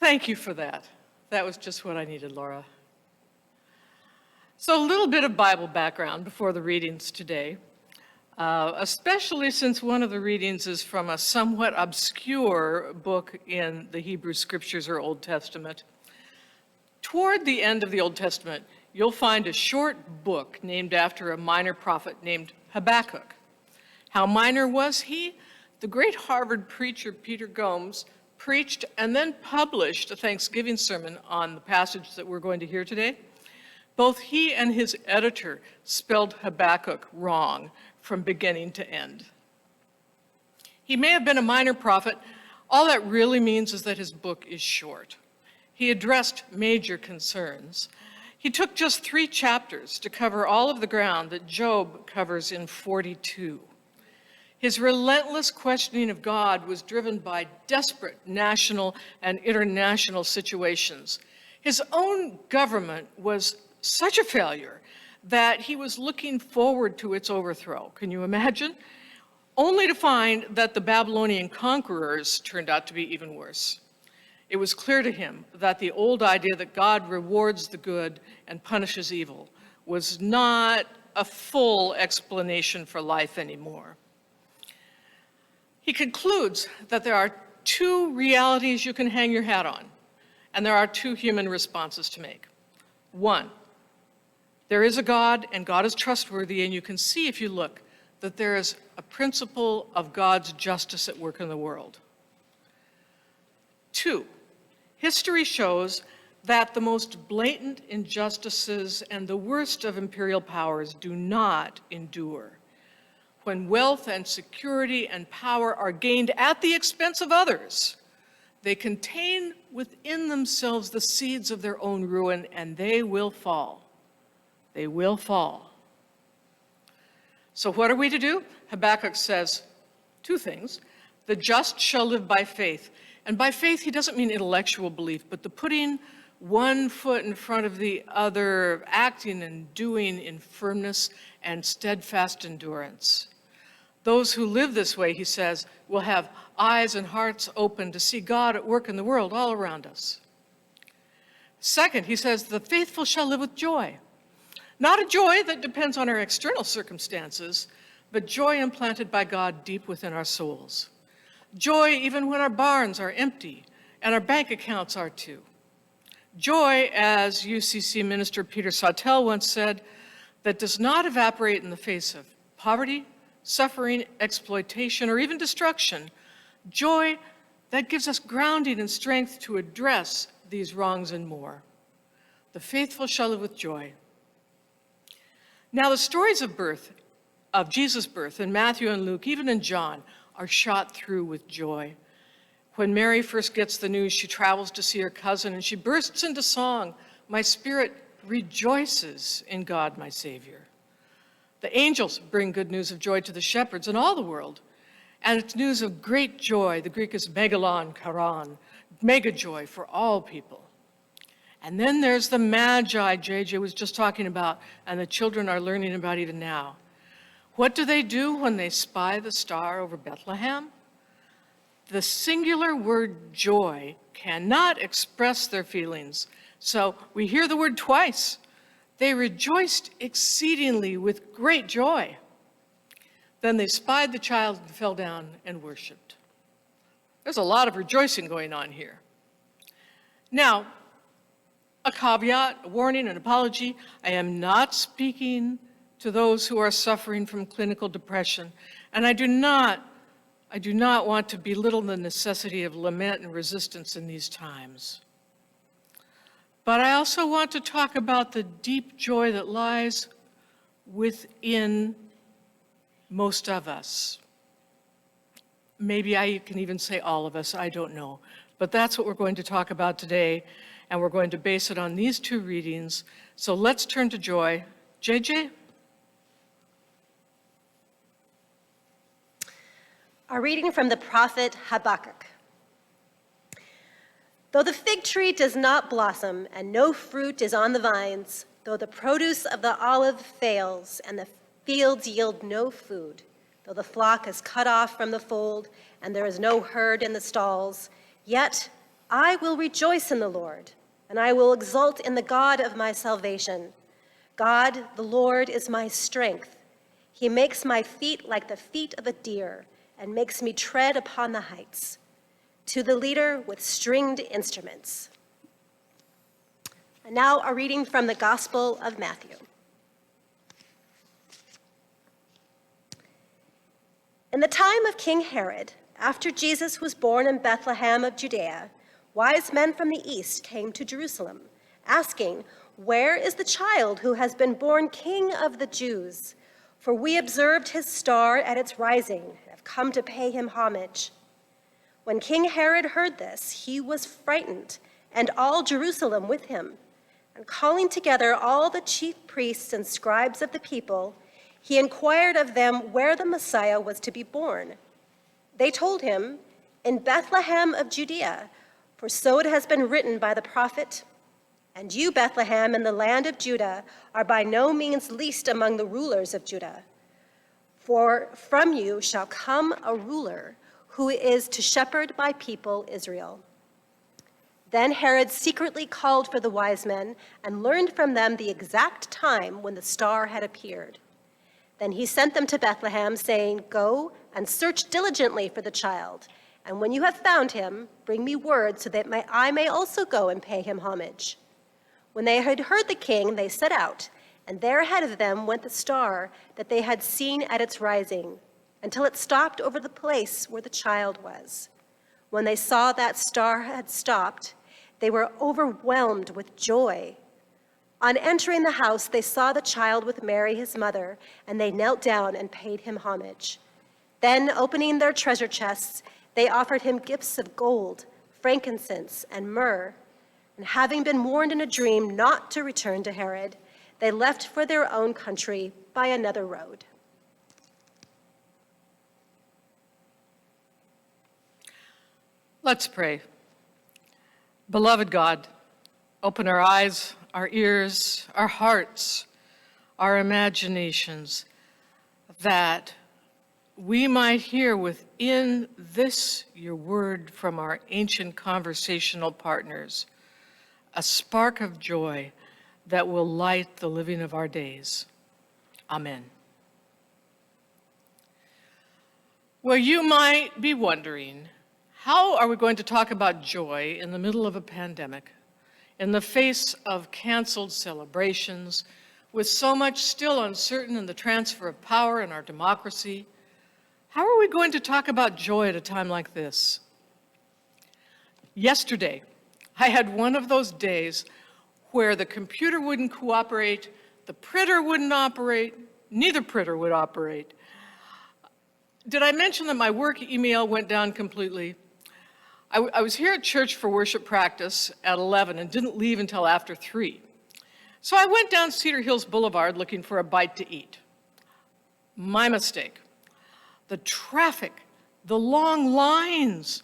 Thank you for that. That was just what I needed, Laura. So a little bit of Bible background before the readings today, especially since one of the readings is from a somewhat obscure book in the Hebrew Scriptures or Old Testament. Toward the end of the Old Testament, you'll find a short book named after a minor prophet named Habakkuk. How minor was he? The great Harvard preacher Peter Gomes preached and then published a Thanksgiving sermon on the passage that we're going to hear today. Both he and his editor spelled Habakkuk wrong from beginning to end. He may have been a minor prophet. All that really means is that his book is short. He addressed major concerns. He took just 3 chapters to cover all of the ground that Job covers in 42. His relentless questioning of God was driven by desperate national and international situations. His own government was such a failure that he was looking forward to its overthrow. Can you imagine? Only to find that the Babylonian conquerors turned out to be even worse. It was clear to him that the old idea that God rewards the good and punishes evil was not a full explanation for life anymore. He concludes that there are 2 realities you can hang your hat on, and there are 2 human responses to make. 1, there is a God, and God is trustworthy, and you can see if you look that there is a principle of God's justice at work in the world. 2, history shows that the most blatant injustices and the worst of imperial powers do not endure. When wealth and security and power are gained at the expense of others, they contain within themselves the seeds of their own ruin, and they will fall. They will fall. So what are we to do? Habakkuk says 2 things. The just shall live by faith. And by faith, he doesn't mean intellectual belief, but the putting one foot in front of the other, acting and doing in firmness and steadfast endurance. Those who live this way, he says, will have eyes and hearts open to see God at work in the world all around us. Second, he says, the faithful shall live with joy. Not a joy that depends on our external circumstances, but joy implanted by God deep within our souls. Joy even when our barns are empty and our bank accounts are too. Joy, as UCC minister Peter Sautel once said, that does not evaporate in the face of poverty, suffering, exploitation, or even destruction. Joy that gives us grounding and strength to address these wrongs and more. The faithful shall live with joy. Now, the stories of Jesus' birth in Matthew and Luke, even in John, are shot through with joy. When Mary first gets the news, she travels to see her cousin, and she bursts into song, "My spirit rejoices in God, my Savior." The angels bring good news of joy to the shepherds in all the world, and it's news of great joy. The Greek is megalon charon, mega joy for all people. And then there's the Magi JJ was just talking about, and the children are learning about even now. What do they do when they spy the star over Bethlehem? The singular word joy cannot express their feelings, so we hear the word twice. They rejoiced exceedingly with great joy. Then they spied the child and fell down and worshiped. There's a lot of rejoicing going on here. Now, a caveat, a warning, an apology. I am not speaking to those who are suffering from clinical depression, and I do not want to belittle the necessity of lament and resistance in these times. But I also want to talk about the deep joy that lies within most of us. Maybe I can even say all of us, I don't know. But that's what we're going to talk about today, and we're going to base it on these 2 readings. So let's turn to joy. JJ? A reading from the prophet Habakkuk. Though the fig tree does not blossom and no fruit is on the vines, though the produce of the olive fails and the fields yield no food, though the flock is cut off from the fold and there is no herd in the stalls, yet I will rejoice in the Lord, and I will exult in the God of my salvation. God, the Lord, is my strength. He makes my feet like the feet of a deer and makes me tread upon the heights. To the leader with stringed instruments. And now a reading from the Gospel of Matthew. In the time of King Herod, after Jesus was born in Bethlehem of Judea, wise men from the east came to Jerusalem, asking, "Where is the child who has been born King of the Jews? For we observed his star at its rising and have come to pay him homage." When King Herod heard this, he was frightened, and all Jerusalem with him. And calling together all the chief priests and scribes of the people, he inquired of them where the Messiah was to be born. They told him, "In Bethlehem of Judea, for so it has been written by the prophet, 'And you, Bethlehem, in the land of Judah, are by no means least among the rulers of Judah. For from you shall come a ruler who is to shepherd my people Israel.'" Then Herod secretly called for the wise men and learned from them the exact time when the star had appeared. Then he sent them to Bethlehem, saying, "Go and search diligently for the child, and when you have found him, bring me word so that I may also go and pay him homage." When they had heard the king, they set out, and there ahead of them went the star that they had seen at its rising, until it stopped over the place where the child was. When they saw that star had stopped, they were overwhelmed with joy. On entering the house, they saw the child with Mary, his mother, and they knelt down and paid him homage. Then, opening their treasure chests, they offered him gifts of gold, frankincense, and myrrh. And having been warned in a dream not to return to Herod, they left for their own country by another road. Let's pray. Beloved God, open our eyes, our ears, our hearts, our imaginations, that we might hear within this, your word from our ancient conversational partners, a spark of joy that will light the living of our days. Amen. Well, you might be wondering, how are we going to talk about joy in the middle of a pandemic, in the face of canceled celebrations, with so much still uncertain in the transfer of power in our democracy? How are we going to talk about joy at a time like this? Yesterday, I had one of those days where the computer wouldn't cooperate, the printer wouldn't operate, neither printer would operate. Did I mention that my work email went down completely? I was here at church for worship practice at 11 and didn't leave until after 3. So I went down Cedar Hills Boulevard looking for a bite to eat. My mistake. The traffic, the long lines.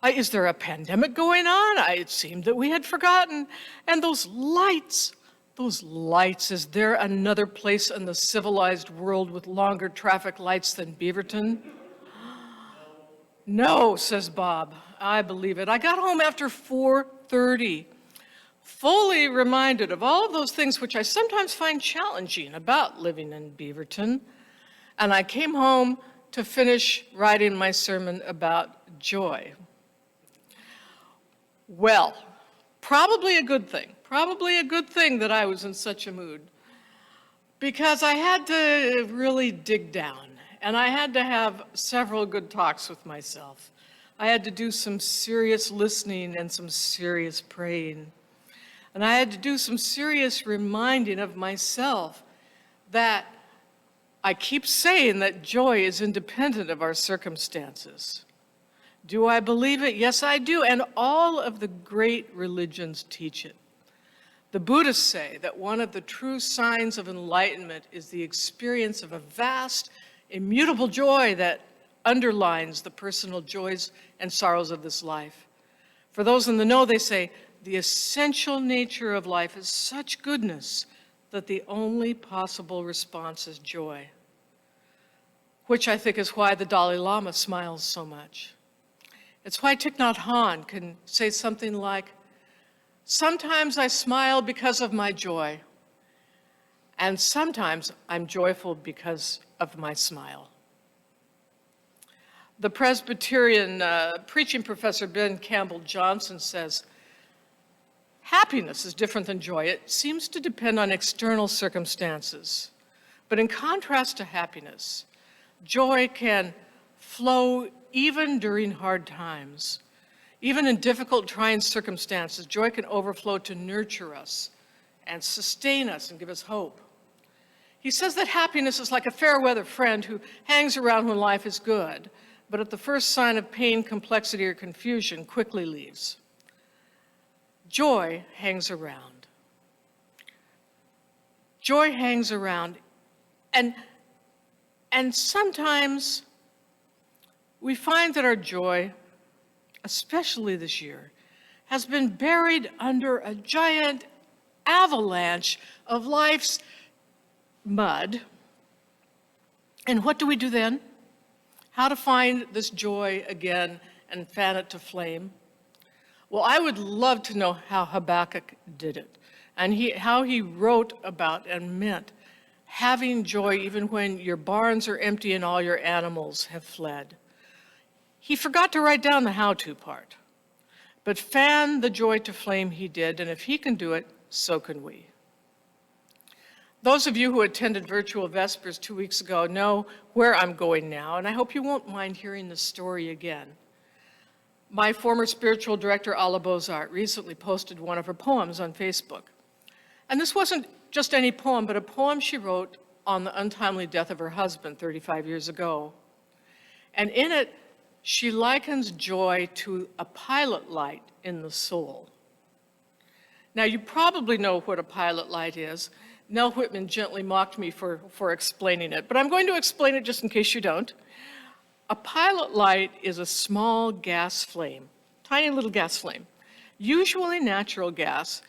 Is there a pandemic going on? It seemed that we had forgotten. And those lights, is there another place in the civilized world with longer traffic lights than Beaverton? No, says Bob. I believe it. I got home after 4:30, fully reminded of all of those things which I sometimes find challenging about living in Beaverton. And I came home to finish writing my sermon about joy. Well, probably a good thing that I was in such a mood, because I had to really dig down, and I had to have several good talks with myself. I had to do some serious listening and some serious praying. And I had to do some serious reminding of myself that I keep saying that joy is independent of our circumstances. Do I believe it? Yes, I do. And all of the great religions teach it. The Buddhists say that one of the true signs of enlightenment is the experience of a vast, immutable joy that underlines the personal joys and sorrows of this life. For those in the know, they say, the essential nature of life is such goodness that the only possible response is joy, which I think is why the Dalai Lama smiles so much. It's why Thich Nhat Hanh can say something like, "Sometimes I smile because of my joy, and sometimes I'm joyful because of my smile." The Presbyterian preaching professor Ben Campbell Johnson says, "Happiness is different than joy. It seems to depend on external circumstances. But in contrast to happiness, joy can flow even during hard times. Even in difficult, trying circumstances, joy can overflow to nurture us and sustain us and give us hope." He says that happiness is like a fair-weather friend who hangs around when life is good, but at the first sign of pain, complexity, or confusion, quickly leaves. Joy hangs around. Joy hangs around. And sometimes we find that our joy, especially this year, has been buried under a giant avalanche of life's mud. And what do we do then? How to find this joy again and fan it to flame? Well, I would love to know how Habakkuk did it, and how he wrote about and meant having joy even when your barns are empty and all your animals have fled. He forgot to write down the how-to part, but fan the joy to flame he did, and if he can do it, so can we. Those of you who attended virtual Vespers 2 weeks ago know where I'm going now, and I hope you won't mind hearing the story again. My former spiritual director, Alla Bozart, recently posted one of her poems on Facebook. And this wasn't just any poem, but a poem she wrote on the untimely death of her husband 35 years ago. And in it, she likens joy to a pilot light in the soul. Now, you probably know what a pilot light is. Nell Whitman gently mocked me for explaining it, but I'm going to explain it just in case you don't. A pilot light is a small gas flame, tiny little gas flame, usually natural gas,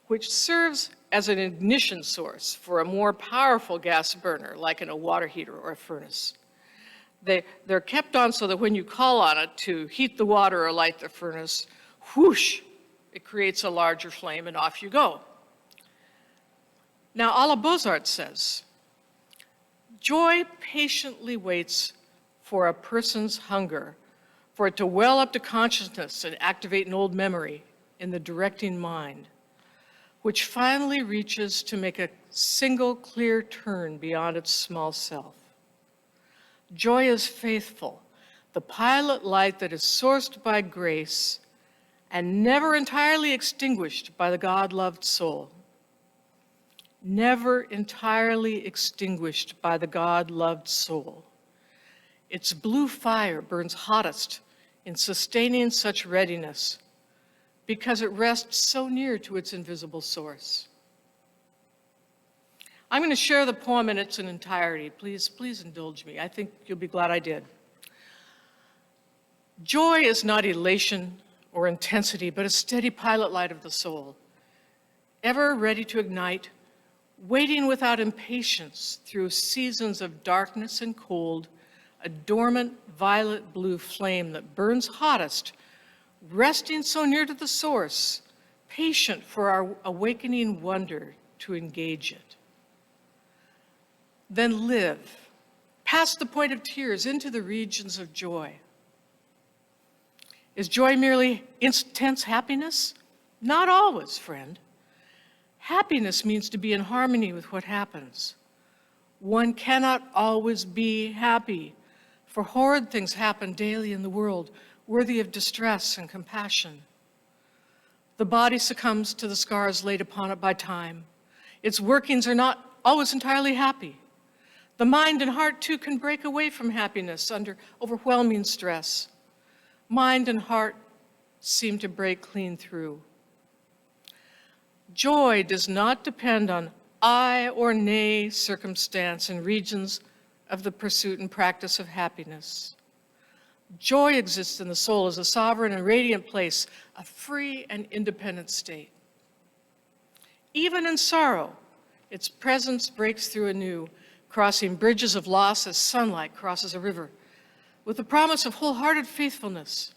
which serves as an ignition source for a more powerful gas burner, like in a water heater or a furnace. They're kept on so that when you call on it to heat the water or light the furnace, whoosh, it creates a larger flame and off you go. Now, Alla Bozart says, joy patiently waits for a person's hunger, for it to well up to consciousness and activate an old memory in the directing mind, which finally reaches to make a single clear turn beyond its small self. Joy is faithful, the pilot light that is sourced by grace and never entirely extinguished by the God-loved soul. Never entirely extinguished by the God-loved soul. Its blue fire burns hottest in sustaining such readiness because it rests so near to its invisible source. I'm going to share the poem in its entirety. Please indulge me. I think you'll be glad I did. Joy is not elation or intensity, but a steady pilot light of the soul, ever ready to ignite, waiting without impatience through seasons of darkness and cold, a dormant violet blue flame that burns hottest, resting so near to the source, patient for our awakening wonder to engage it. Then live, past the point of tears, into the regions of joy. Is joy merely intense happiness? Not always, friend. Happiness means to be in harmony with what happens. One cannot always be happy, for horrid things happen daily in the world, worthy of distress and compassion. The body succumbs to the scars laid upon it by time. Its workings are not always entirely happy. The mind and heart, too, can break away from happiness under overwhelming stress. Mind and heart seem to break clean through. Joy does not depend on aye or nay circumstance in regions of the pursuit and practice of happiness. Joy exists in the soul as a sovereign and radiant place, a free and independent state. Even in sorrow, its presence breaks through anew, crossing bridges of loss as sunlight crosses a river, with the promise of wholehearted faithfulness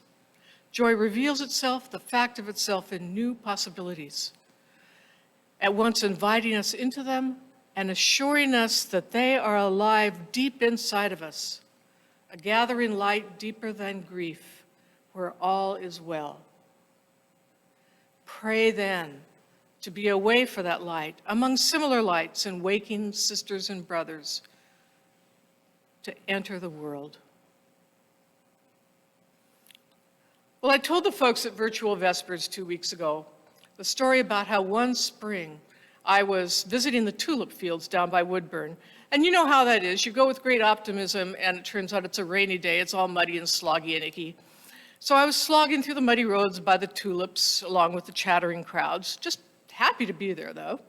Joy reveals itself, the fact of itself, in new possibilities, at once inviting us into them and assuring us that they are alive deep inside of us, a gathering light deeper than grief, where all is well. Pray then to be a way for that light, among similar lights and waking sisters and brothers, to enter the world. Well, I told the folks at Virtual Vespers 2 weeks ago the story about how one spring I was visiting the tulip fields down by Woodburn. And you know how that is. You go with great optimism, and it turns out it's a rainy day. It's all muddy and sloggy and icky. So I was slogging through the muddy roads by the tulips, along with the chattering crowds, just happy to be there, though.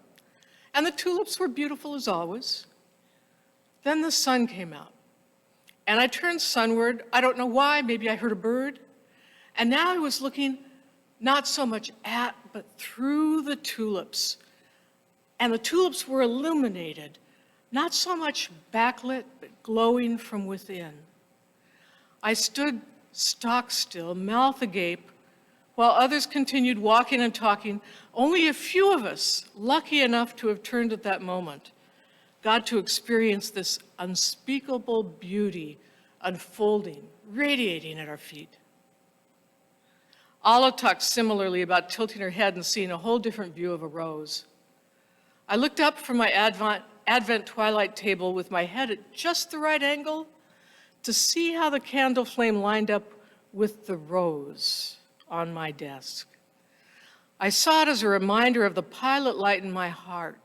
And the tulips were beautiful as always. Then the sun came out, and I turned sunward. I don't know why. Maybe I heard a bird. And now I was looking not so much at, but through the tulips. And the tulips were illuminated, not so much backlit, but glowing from within. I stood stock still, mouth agape, while others continued walking and talking. Only a few of us, lucky enough to have turned at that moment, got to experience this unspeakable beauty unfolding, radiating at our feet. Alla talked similarly about tilting her head and seeing a whole different view of a rose. I looked up from my Advent twilight table with my head at just the right angle to see how the candle flame lined up with the rose on my desk. I saw it as a reminder of the pilot light in my heart,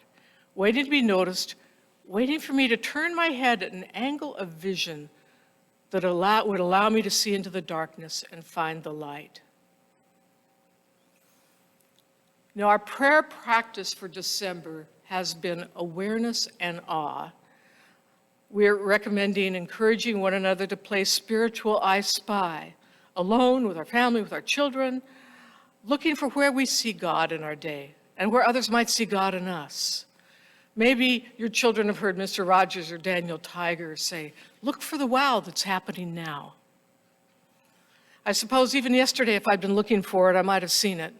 waiting to be noticed, waiting for me to turn my head at an angle of vision that would allow me to see into the darkness and find the light. Now, our prayer practice for December has been awareness and awe. We're recommending encouraging one another to play spiritual I Spy, alone, with our family, with our children, looking for where we see God in our day and where others might see God in us. Maybe your children have heard Mr. Rogers or Daniel Tiger say, look for the wow that's happening now. I suppose even yesterday, if I'd been looking for it, I might have seen it,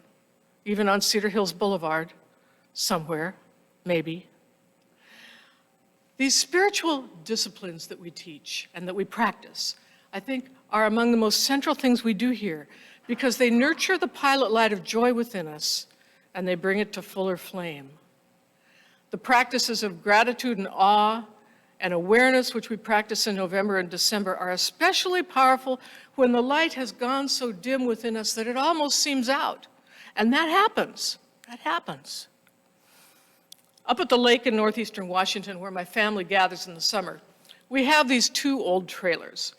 even on Cedar Hills Boulevard, somewhere, maybe. These spiritual disciplines that we teach and that we practice, I think, are among the most central things we do here, because they nurture the pilot light of joy within us and they bring it to fuller flame. The practices of gratitude and awe and awareness, which we practice in November and December, are especially powerful when the light has gone so dim within us that it almost seems out. And that happens. That happens. Up at the lake in northeastern Washington, where my family gathers in the summer, we have these 2 old trailers.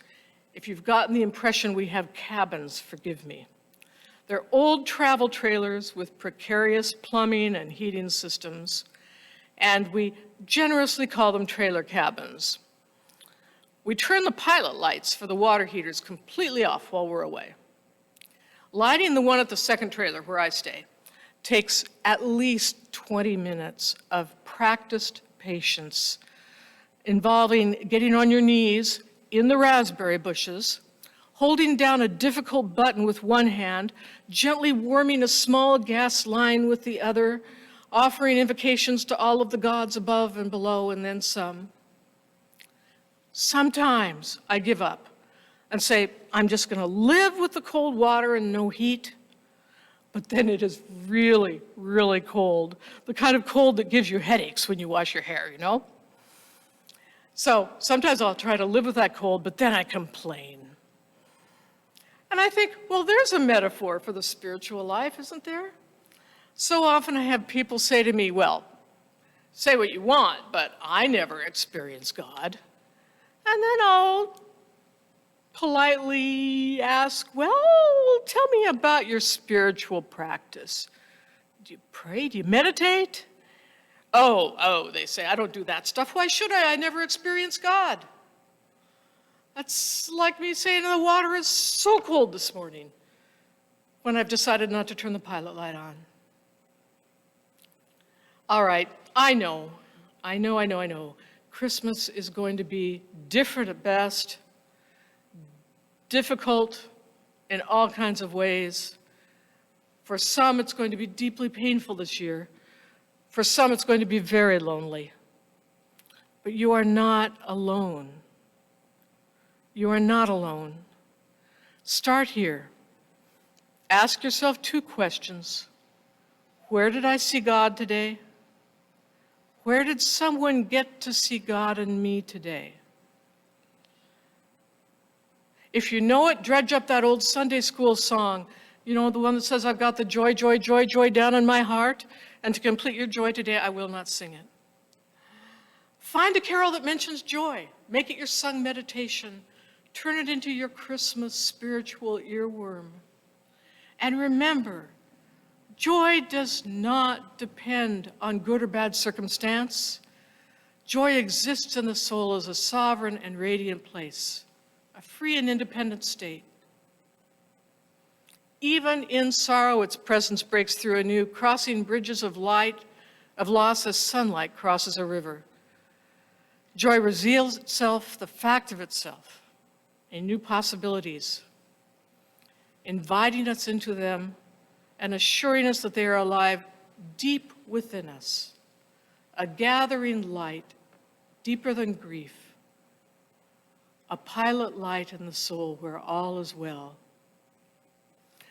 If you've gotten the impression we have cabins, forgive me. They're old travel trailers with precarious plumbing and heating systems, and we generously call them trailer cabins. We turn the pilot lights for the water heaters completely off while we're away. Lighting the one at the second trailer where I stay takes at least 20 minutes of practiced patience, involving getting on your knees in the raspberry bushes, holding down a difficult button with one hand, gently warming a small gas line with the other, offering invocations to all of the gods above and below, and then some. Sometimes I give up and say, I'm just going to live with the cold water and no heat. But then it is really, really cold. The kind of cold that gives you headaches when you wash your hair, you know? So sometimes I'll try to live with that cold, but then I complain. And I think, well, there's a metaphor for the spiritual life, isn't there? So often I have people say to me, well, say what you want, but I never experienced God. And then I'll politely ask, well, tell me about your spiritual practice. Do you pray? Do you meditate? Oh, they say, I don't do that stuff. Why should I? I never experienced God. That's like me saying the water is so cold this morning when I've decided not to turn the pilot light on. All right, I know. Christmas is going to be different at best, difficult in all kinds of ways. For some, it's going to be deeply painful this year. For some, it's going to be very lonely. But you are not alone. You are not alone. Start here. Ask yourself 2 questions. Where did I see God today? Where did someone get to see God in me today? If you know it, dredge up that old Sunday school song, you know, the one that says, I've got the joy, joy, joy, joy down in my heart, and to complete your joy today, I will not sing it. Find a carol that mentions joy. Make it your sung meditation. Turn it into your Christmas spiritual earworm. And remember, joy does not depend on good or bad circumstance. Joy exists in the soul as a sovereign and radiant place, a free and independent state. Even in sorrow, its presence breaks through anew, crossing bridges of light, of loss as sunlight crosses a river. Joy reveals itself, the fact of itself, in new possibilities, inviting us into them and assuring us that they are alive deep within us, a gathering light deeper than grief, a pilot light in the soul where all is well.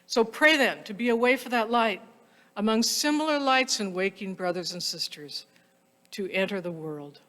So pray then to be a way for that light among similar lights and waking brothers and sisters to enter the world.